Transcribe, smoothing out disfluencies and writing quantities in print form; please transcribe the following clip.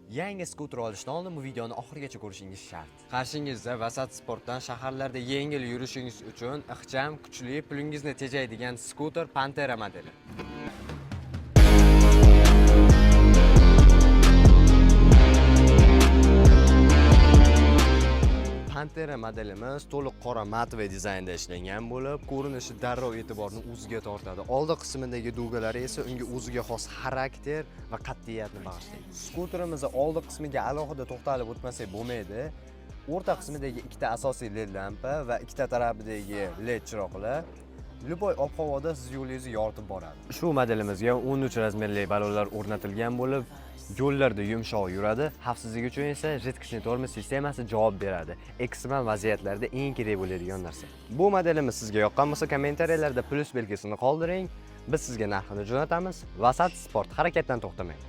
Yangi skuter olishdan oldin bu videoni oxirigacha ko'rishingiz shart. Qarshingizda Vasat Sportdan shaharlarda yengil yurishingiz uchun ixcham, kuchli, pulingizni tejaydigan skuter Pantera modeli. Pantera modelimiz to'liq qora matve dizaynda ishlangan bo'lib, ko'rinishi darrov e'tiborni o'ziga tortadi. Oldi qismidagi dugalari esa unga o'ziga xos xarakter va qat'iyatni bag'ishlaydi. Skuterimizning oldi qismiga alohida to'xtalib o'tmasak bo'lmaydi. O'rta qismidagi ikkita asosiy LED lampa va ikkita tarafidagi LED chiroqlar Любой ob-havoda siz yo'lingizni yoritib boradi. Shu modelimizga 13 razmerli balonlar o'rnatilgan bo'lib, yo'llarda yumshoq yuradi, xavfsizlik uchun esa жидкостный tormoz sistemasi javob beradi. Ekstremal vaziyatlarda eng kerak bo'ladigan narsa. Bu modelimiz sizga yoqqan bo'lsa, kommentariyalarda plus belgisini qoldiring. Biz sizga narxini jo'natamiz. Vasat Sport, harakatdan to'xtamang.